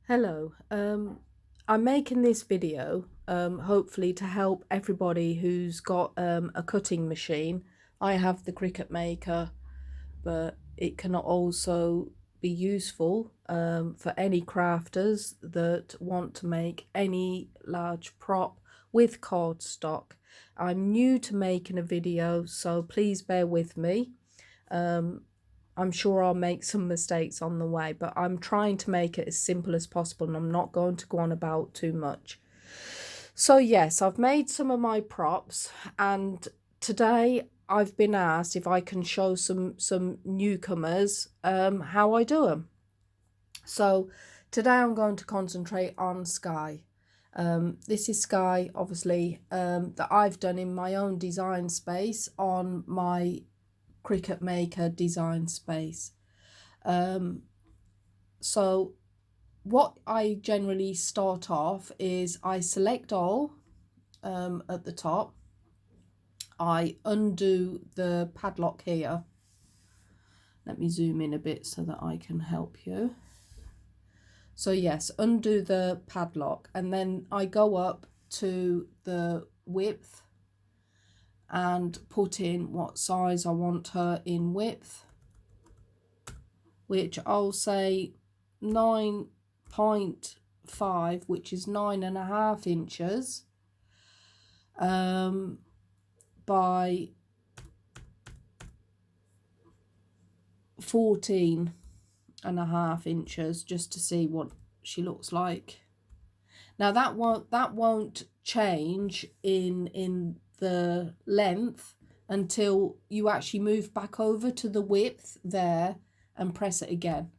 Hello, I'm making this video hopefully to help everybody who's got a cutting machine. I have the Cricut Maker, but it can also be useful for any crafters that want to make any large prop with cardstock. I'm new to making a video, so please bear with me. I'm sure I'll make some mistakes on the way, but I'm trying to make it as simple as possible and I'm not going to go on about too much. So yes, I've made some of my props, and today I've been asked if I can show some newcomers how I do them. So today I'm going to concentrate on Sky. This is Sky, obviously, that I've done in my own design space on my Cricut Maker design space. So what I generally start off is I select all at the top. I undo the padlock here. Let me zoom in a bit so that I can help you. So yes, undo the padlock, and then I go up to the width and put in what size I want her in width, which I'll say 9.5, which is 9.5 inches by 14.5 inches, just to see what she looks like. Now that won't change in the length until you actually move back over to the width there and press it again.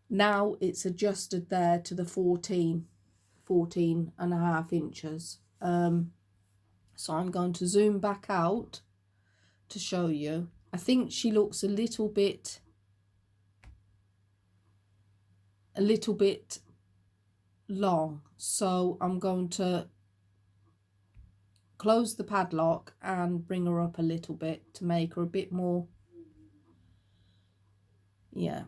Now it's adjusted there to the 14.5 inches. So I'm going to zoom back out to show you. I think she looks a little bit long, so I'm going to close the padlock and bring her up a little bit to make her a bit more. Yeah,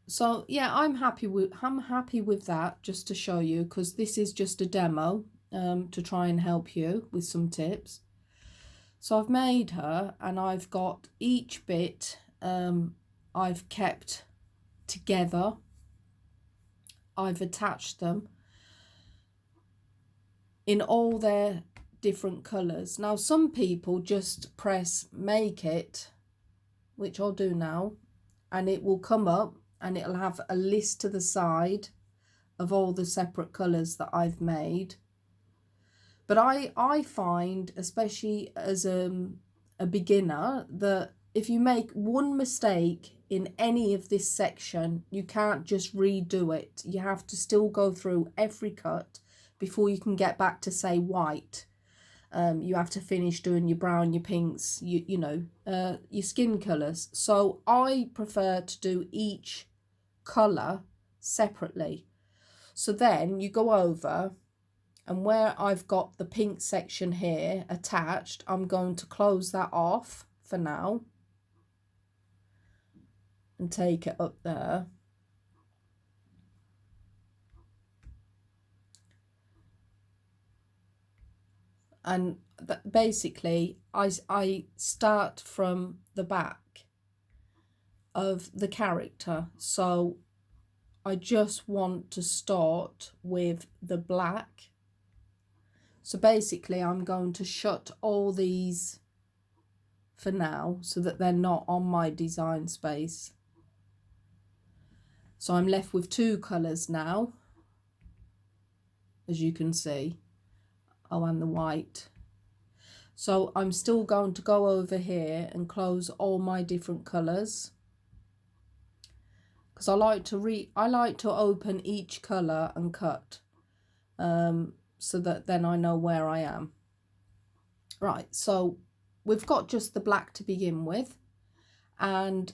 so yeah, I'm happy with that, just to show you, because this is just a demo to try and help you with some tips. So I've made her, and I've got each bit I've kept together. I've attached them in all their different colours. Now some people just press make it, which I'll do now, and it will come up and it'll have a list to the side of all the separate colours that I've made. But I find, especially as a beginner, that if you make one mistake in any of this section, you can't just redo it. You have to still go through every cut before you can get back to, say, white. You have to finish doing your brown, your pinks, your skin colours. So I prefer to do each colour separately. So then you go over, and where I've got the pink section here attached, I'm going to close that off for now and take it up there. And basically I start from the back of the character, so I just want to start with the black. So basically I'm going to shut all these for now so that they're not on my design space. So I'm left with two colours now, as you can see. Oh, and the white. So I'm still going to go over here and close all my different colours, because I like to open each colour and cut, so that then I know where I am. Right, so we've got just the black to begin with, and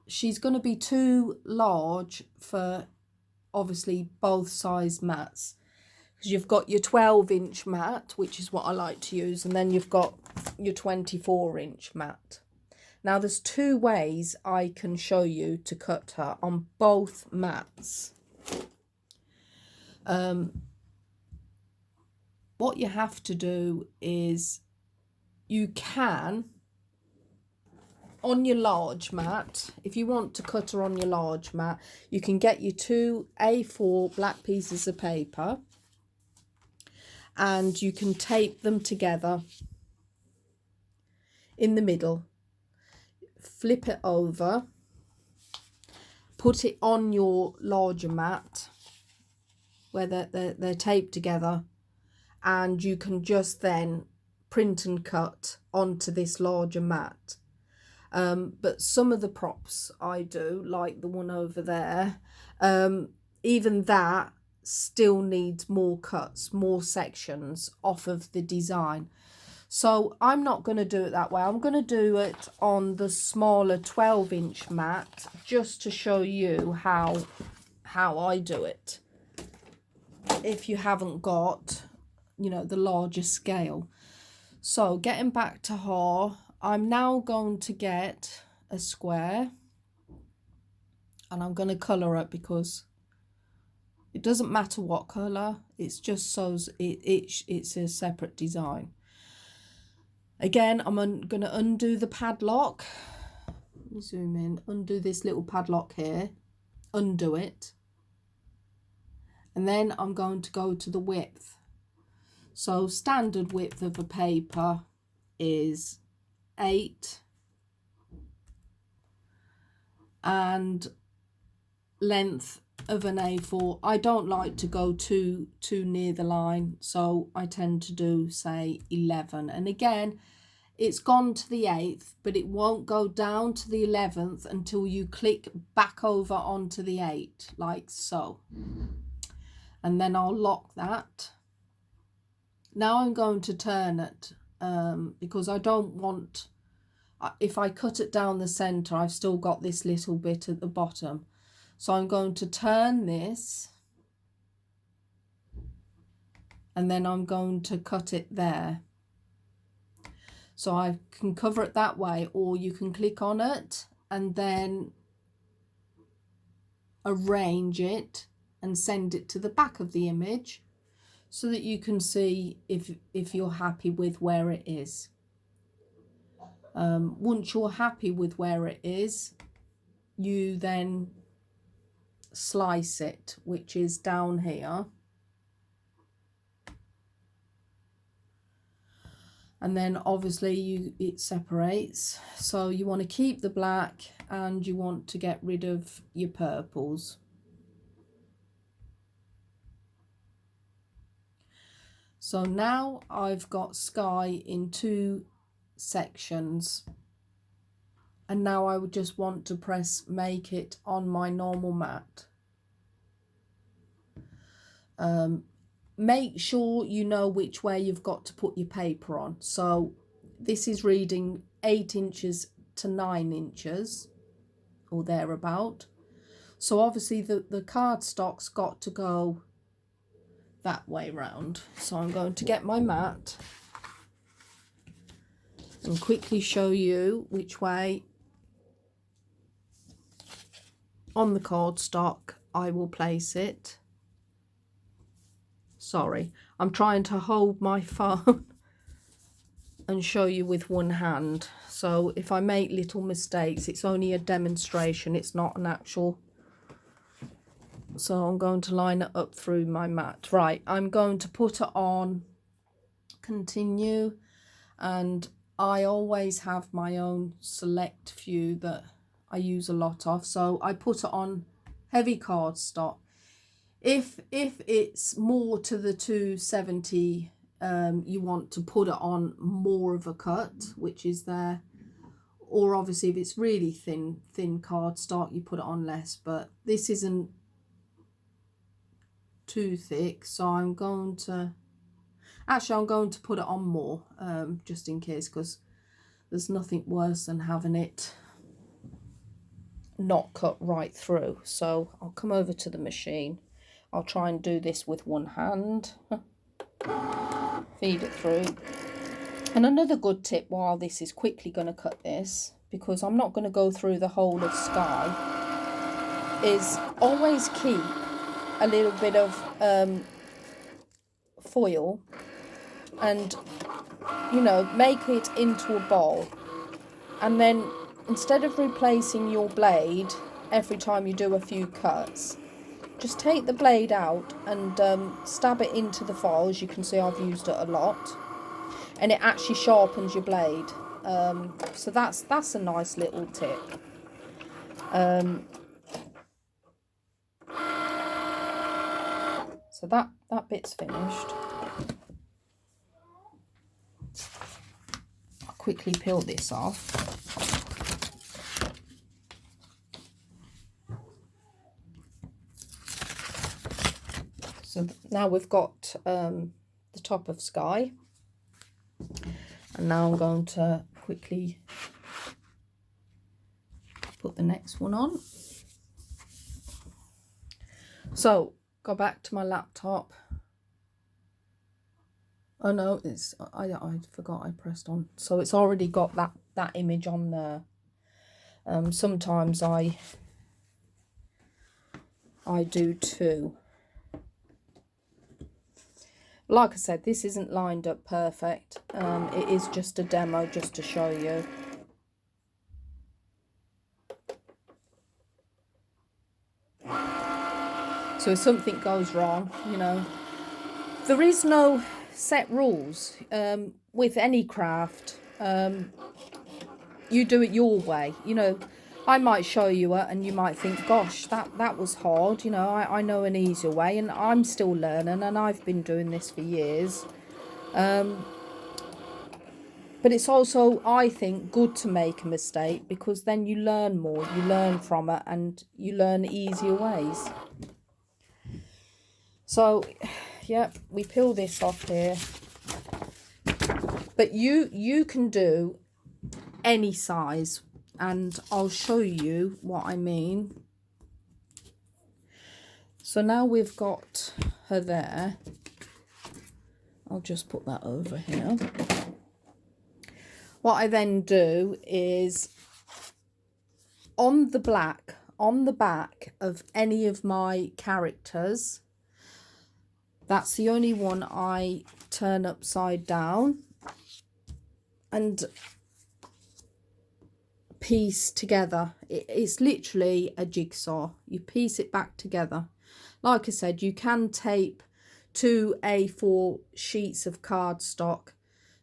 she's going to be too large for obviously both size mats, because you've got your 12-inch mat, which is what I like to use, and then you've got your 24-inch mat. Now there's two ways I can show you to cut her on both mats. What you have to do is you can, on your large mat, if you want to cut her on your large mat, you can get your 2 A4 black pieces of paper and you can tape them together in the middle, flip it over, put it on your larger mat where they're taped together, and you can just then print and cut onto this larger mat. But some of the props I do, like the one over there, even that still needs more cuts, more sections off of the design. So I'm not going to do it that way. I'm going to do it on the smaller 12-inch mat just to show you how I do it, if you haven't got, you know, the larger scale. So getting back to her, I'm now going to get a square and I'm going to colour it, because it doesn't matter what colour, it's just so it's a separate design. Again, I'm going to undo the padlock. Let me zoom in. Undo this little padlock here. Undo it. And then I'm going to go to the width. So standard width of a paper is 8, and length of an A4, I don't like to go too near the line, so I tend to do, say, 11. And again, it's gone to the 8th, but it won't go down to the 11th until you click back over onto the 8, like so. And then I'll lock that. Now I'm going to turn it, because I don't want, if I cut it down the centre, I've still got this little bit at the bottom. So I'm going to turn this, and then I'm going to cut it there. So I can cover it that way, or you can click on it and then arrange it and send it to the back of the image so that you can see if you're happy with where it is. Once you're happy with where it is, you then slice it, which is down here. And then obviously it separates. So you want to keep the black and you want to get rid of your purples. So now I've got sky in 2 sections. And now I would just want to press make it on my normal mat. Make sure you know which way you've got to put your paper on. So this is reading 8 inches to 9 inches or thereabout. So obviously the cardstock's got to go that way round. So I'm going to get my mat and quickly show you which way on the cardstock I will place it. Sorry, I'm trying to hold my phone and show you with one hand. So if I make little mistakes, it's only a demonstration, it's not an actual. So I'm going to line it up through my mat. Right, I'm going to put it on continue, and I always have my own select few that I use a lot of. So I put it on heavy cardstock. If it's more to the 270, you want to put it on more of a cut, which is there. Or obviously if it's really thin cardstock, you put it on less. But this isn't too thick, so I'm going to put it on more, just in case, because there's nothing worse than having it not cut right through. So I'll come over to the machine. I'll try and do this with one hand. Feed it through. And another good tip while this is quickly going to cut this, because I'm not going to go through the whole of sky, is always keep a little bit of foil and, you know, make it into a bowl. And then instead of replacing your blade every time you do a few cuts, just take the blade out and stab it into the foil. As you can see, I've used it a lot, and it actually sharpens your blade. So that's a nice little tip. So that bit's finished. I'll quickly peel this off. So now we've got the top of sky, and now I'm going to quickly put the next one on. So go back to my laptop. Oh no, it's I forgot I pressed on. So it's already got that image on there. Sometimes I do too. Like I said, this isn't lined up perfect. It is just a demo, just to show you. So if something goes wrong, you know, there is no set rules with any craft. You do it your way. You know, I might show you it and you might think, gosh, that was hard. You know, I know an easier way, and I'm still learning, and I've been doing this for years. But it's also, I think, good to make a mistake, because then you learn more, you learn from it, and you learn easier ways. So, yeah, we peel this off here. But you can do any size, and I'll show you what I mean. So now we've got her there. I'll just put that over here. What I then do is on the back of any of my characters, that's the only one I turn upside down and piece together. It's literally a jigsaw. You piece it back together. Like I said, you can tape 2 A4 sheets of cardstock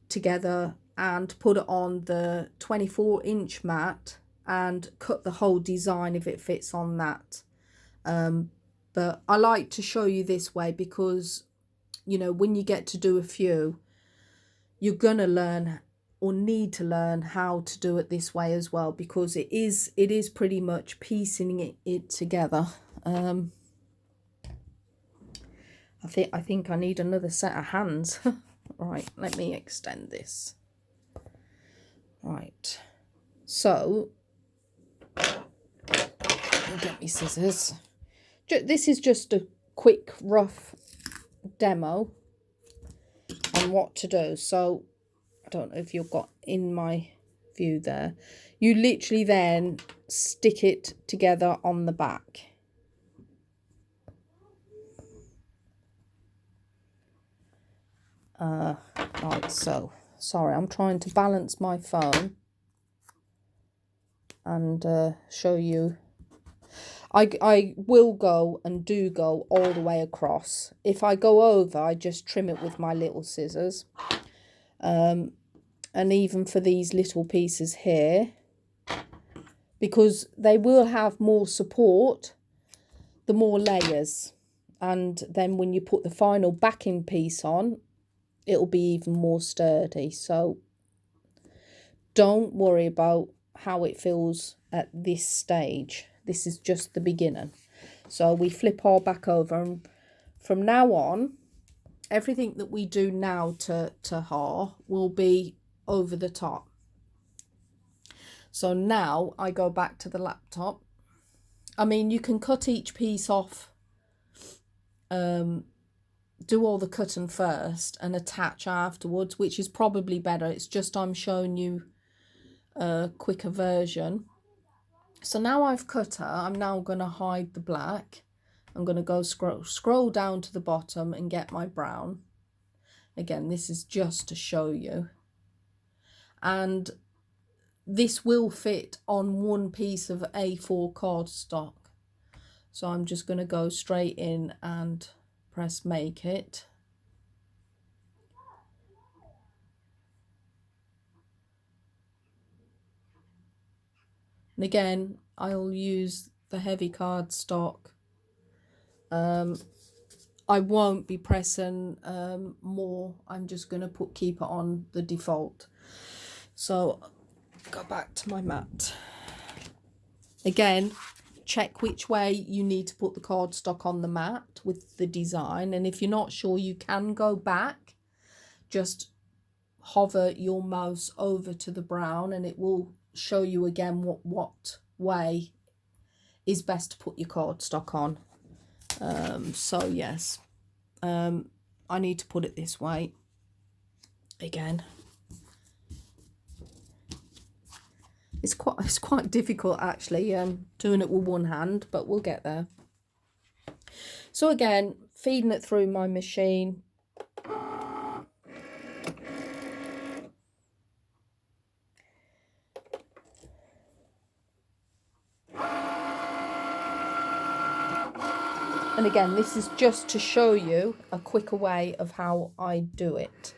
together and put it on the 24-inch mat and cut the whole design if it fits on that. But I like to show you this way because, you know, when you get to do a few, you're gonna learn or need to learn how to do it this way as well, because it is pretty much piecing it together. I think I need another set of hands. Right, let me extend this. Right, so I'll get me scissors. This is just a quick rough demo on what to do. So I don't know if you've got in my view there. You literally then stick it together on the back. Right, so sorry, I'm trying to balance my phone and show you. I will go and do go all the way across. If I go over, I just trim it with my little scissors. And even for these little pieces here, because they will have more support the more layers, and then when you put the final backing piece on, it'll be even more sturdy. So don't worry about how it feels at this stage. This is just the beginning. So we flip our back over, and from now on, everything that we do now to her will be over the top. So now I go back to the laptop. I mean, you can cut each piece off, do all the cutting first and attach afterwards, which is probably better. It's just I'm showing you a quicker version. So now I've cut her, I'm now going to hide the black, I'm going to go scroll down to the bottom and get my brown. Again, this is just to show you. And this will fit on one piece of A4 cardstock. So I'm just going to go straight in and press make it. And again, I'll use the heavy cardstock. I won't be pressing more. I'm just going to keep it on the default. So go back to my mat. Again, check which way you need to put the cardstock on the mat with the design. And if you're not sure, you can go back. Just hover your mouse over to the brown and it will show you again what way is best to put your cardstock on. So yes, I need to put it this way again. It's quite difficult actually, doing it with one hand, but we'll get there. So again, feeding it through my machine. And again, this is just to show you a quicker way of how I do it.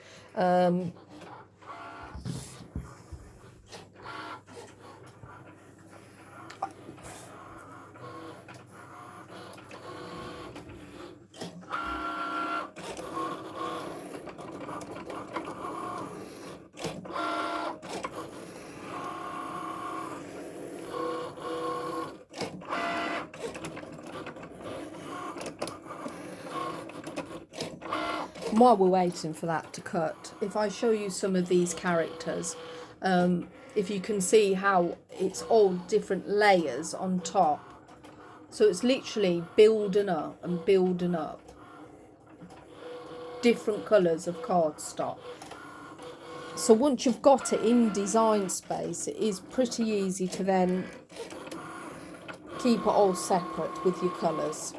While we're waiting for that to cut, if I show you some of these characters, if you can see how it's all different layers on top. So it's literally building up and building up different colours of cardstock. So once you've got it in design space, it is pretty easy to then keep it all separate with your colours.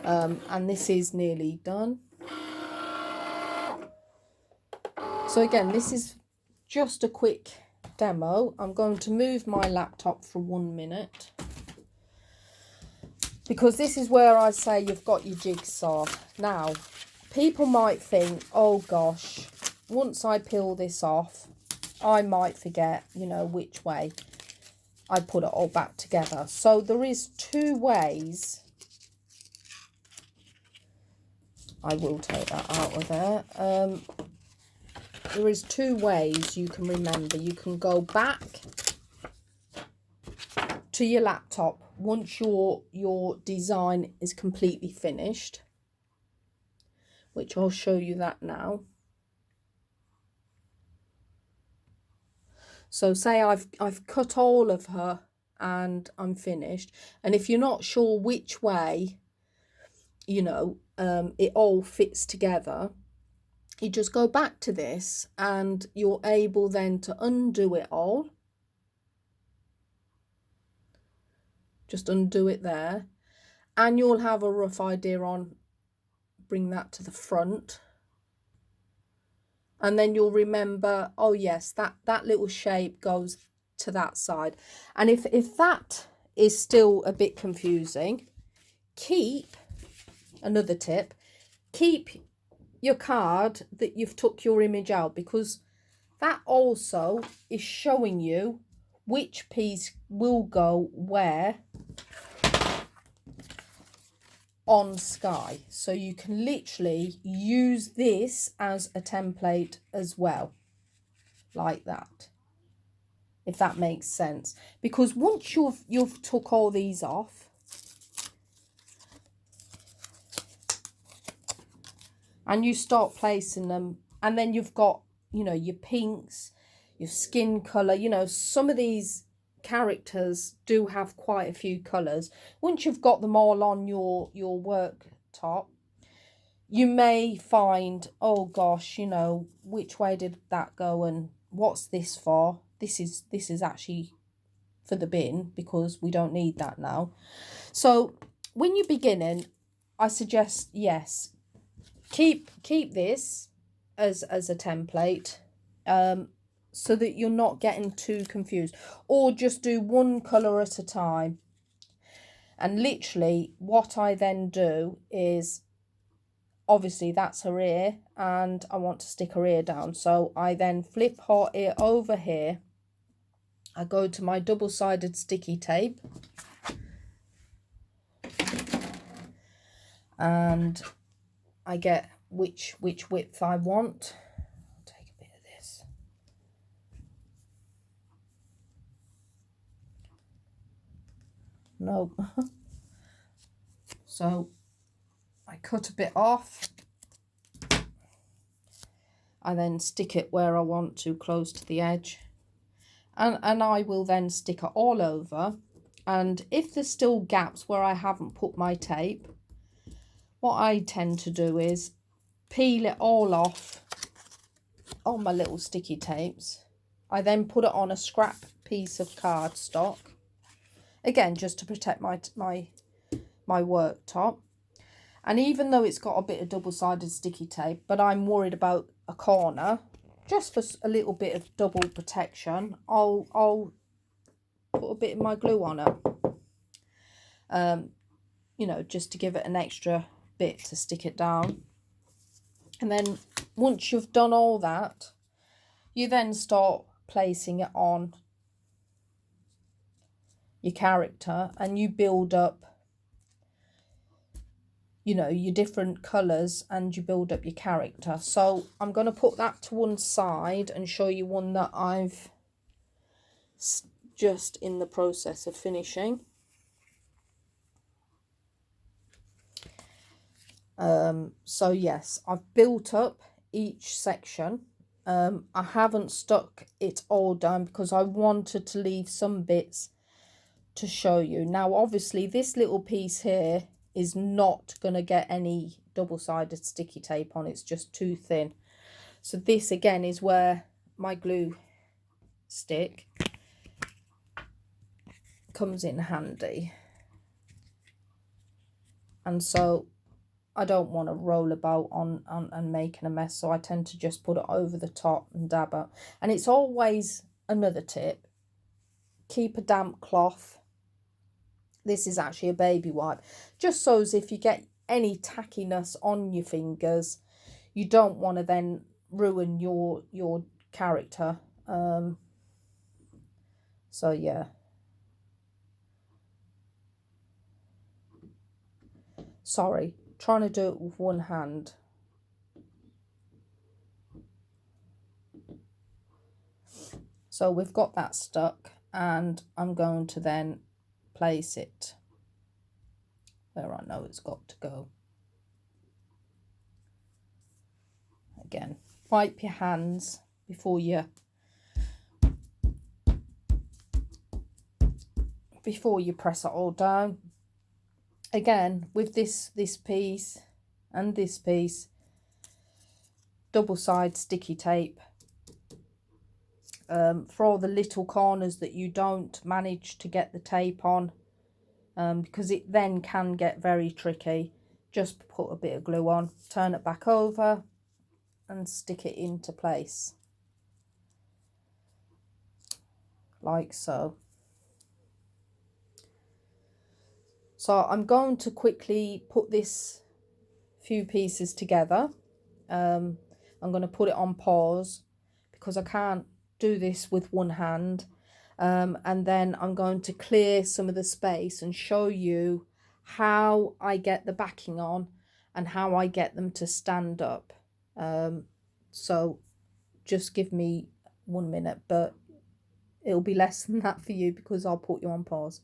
And this is nearly done. So again, this is just a quick demo. I'm going to move my laptop for 1 minute, because this is where I say you've got your jigsaw. Now, people might think, oh gosh, once I peel this off, I might forget, you know, which way I put it all back together. So there is 2 ways. I will take that out of there. There is 2 ways you can remember. You can go back to your laptop once your design is completely finished, which I'll show you that now. So say I've cut all of her and I'm finished. And if you're not sure which way, you know, it all fits together, you just go back to this and you're able then to undo it all. Just undo it there, and you'll have a rough idea on, bring that to the front, and then you'll remember, oh yes, that little shape goes to that side. And if that is still a bit confusing, another tip, keep your card that you've took your image out, because that also is showing you which piece will go where on Sky. So you can literally use this as a template as well, like that, if that makes sense. Because once you've took all these off, and you start placing them, and then you've got, you know, your pinks, your skin colour, you know, some of these characters do have quite a few colours. Once you've got them all on your worktop, you may find, oh gosh, you know, which way did that go and what's this for? This is actually for the bin because we don't need that now. So when you're beginning, I suggest, yes, keep this as a template, so that you're not getting too confused, or just do one colour at a time. And literally what I then do is, obviously that's her ear and I want to stick her ear down, so I then flip her ear over here. I go to my double-sided sticky tape and I get which width I want. I'll take a bit of this. Nope. So I cut a bit off. I then stick it where I want to, close to the edge. And I will then stick it all over. And if there's still gaps where I haven't put my tape, what I tend to do is peel it all off on my little sticky tapes. I then put it on a scrap piece of cardstock, again just to protect my worktop. And even though it's got a bit of double-sided sticky tape, but I'm worried about a corner, just for a little bit of double protection, I'll put a bit of my glue on it, you know, just to give it an extra bit to stick it down. And then once you've done all that, you then start placing it on your character, and you build up, you know, your different colours, and you build up your character. So I'm going to put that to one side and show you one that I've just in the process of finishing. So yes, I've built up each section. I haven't stuck it all down because I wanted to leave some bits to show you. Now obviously this little piece here is not going to get any double-sided sticky tape on, it's just too thin. So this again is where my glue stick comes in handy. And so I don't want to roll about on and making a mess, so I tend to just put it over the top and dab it. And it's always another tip, keep a damp cloth. This is actually a baby wipe, just so as if you get any tackiness on your fingers, you don't want to then ruin your character. So yeah. Sorry, trying to do it with one hand. So we've got that stuck, and I'm going to then place it where I know it's got to go. Again, wipe your hands before you press it all down. Again, with this piece and this piece, double-sided sticky tape, for all the little corners that you don't manage to get the tape on, because it then can get very tricky, just put a bit of glue on, turn it back over and stick it into place like so. So I'm going to quickly put this few pieces together. I'm going to put it on pause because I can't do this with one hand. And then I'm going to clear some of the space and show you how I get the backing on and how I get them to stand up. So just give me 1 minute, but it'll be less than that for you because I'll put you on pause.